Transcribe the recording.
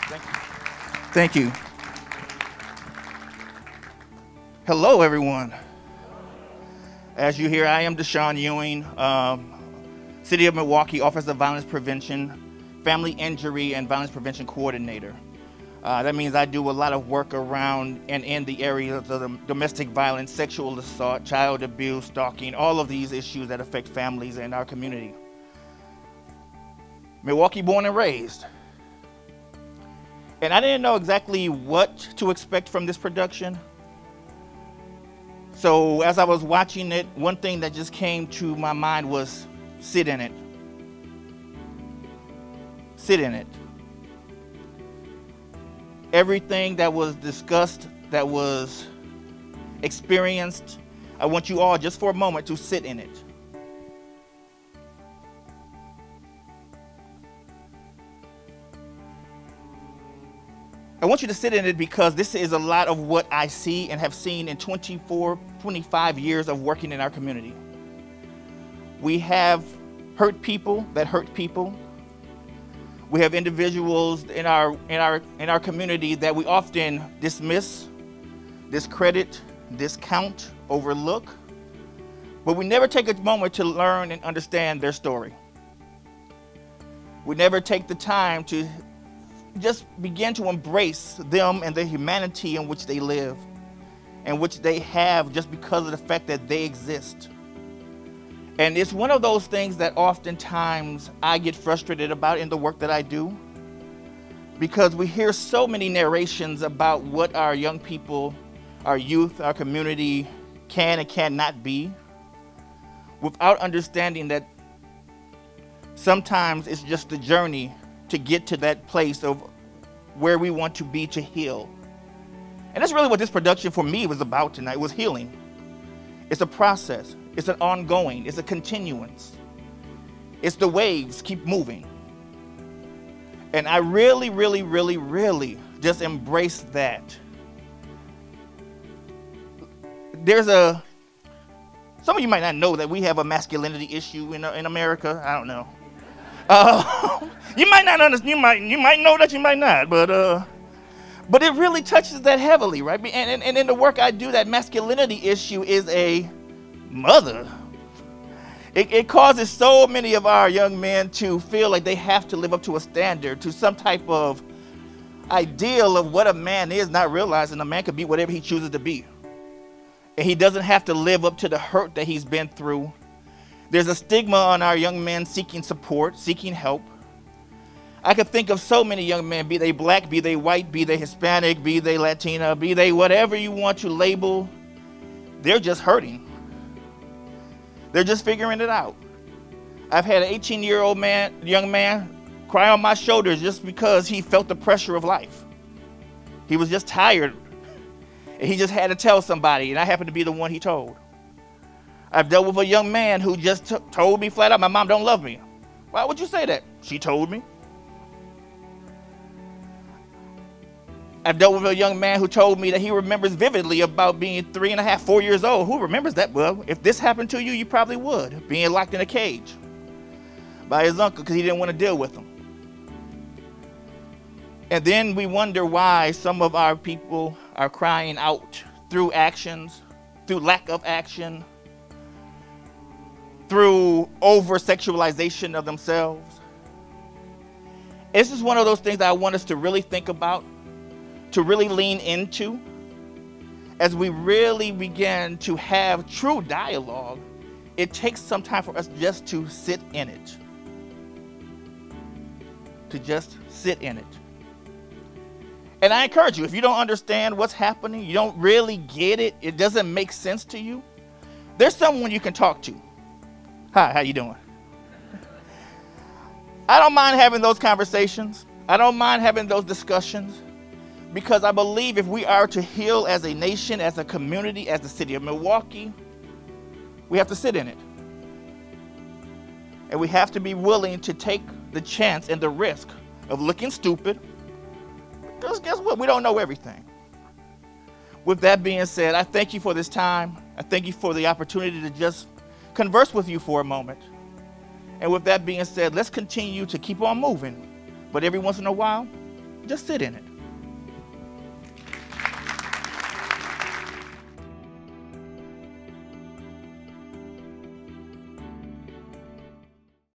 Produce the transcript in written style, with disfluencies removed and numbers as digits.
Thank you. Thank you. Hello, everyone. As you hear, I am Ewing, City of Milwaukee Office of Violence Prevention, Family Injury and Violence Prevention Coordinator. That means I do a lot of work around and in the areas of domestic violence, sexual assault, child abuse, stalking, all of these issues that affect families and our community. Milwaukee born and raised. And I didn't know exactly what to expect from this production. So as I was watching it, one thing that just came to my mind was sit in it. Sit in it. Everything that was discussed, that was experienced, I want you all just for a moment to sit in it. I want you to sit in it because this is a lot of what I see and have seen in 25 years of working in our community. We have hurt people that hurt people. We have individuals in our community that we often dismiss, discredit, discount, overlook, but we never take a moment to learn and understand their story. We never take the time to just begin to embrace them and the humanity in which they live and which they have just because of the fact that they exist. And it's one of those things that oftentimes I get frustrated about in the work that I do, because we hear so many narrations about what our young people, our youth, our community can and cannot be, without understanding that sometimes it's just the journey to get to that place of where we want to be to heal. And that's really what this production for me was about tonight, was healing. It's a process. It's an ongoing. It's a continuance. It's the waves keep moving. And I really, really, really, really just embrace that. Some of you might not know that we have a masculinity issue in America. I don't know. You might not understand. You might know that, you might not. But it really touches that heavily, right? And in the work I do, that masculinity issue is a mother. It causes so many of our young men to feel like they have to live up to a standard, to some type of ideal of what a man is, not realizing a man can be whatever he chooses to be. And he doesn't have to live up to the hurt that he's been through. There's a stigma on our young men seeking support, seeking help. I could think of so many young men, be they black, be they white, be they Hispanic, be they Latina, be they whatever you want to label. They're just hurting. They're just figuring it out. I've had an 18-year-old young man cry on my shoulders just because he felt the pressure of life. He was just tired, and he just had to tell somebody, and I happened to be the one he told. I've dealt with a young man who just told me flat out, my mom don't love me. Why would you say that? She told me. I've dealt with a young man who told me that he remembers vividly about being 3.5, 4 years old. Who remembers that? Well, if this happened to you, you probably would. Being locked in a cage by his uncle because he didn't want to deal with him. And then we wonder why some of our people are crying out through actions, through lack of action, through over-sexualization of themselves. This is one of those things that I want us to really think about, to really lean into, as we really begin to have true dialogue. It takes some time for us just to sit in it. To just sit in it. And I encourage you, if you don't understand what's happening, you don't really get it, it doesn't make sense to you, there's someone you can talk to. Hi, how you doing? I don't mind having those conversations. I don't mind having those discussions, because I believe if we are to heal as a nation, as a community, as the city of Milwaukee, we have to sit in it. And we have to be willing to take the chance and the risk of looking stupid, because guess what? We don't know everything. With that being said, I thank you for this time. I thank you for the opportunity to just converse with you for a moment. And with that being said, let's continue to keep on moving. But every once in a while, Just sit in it.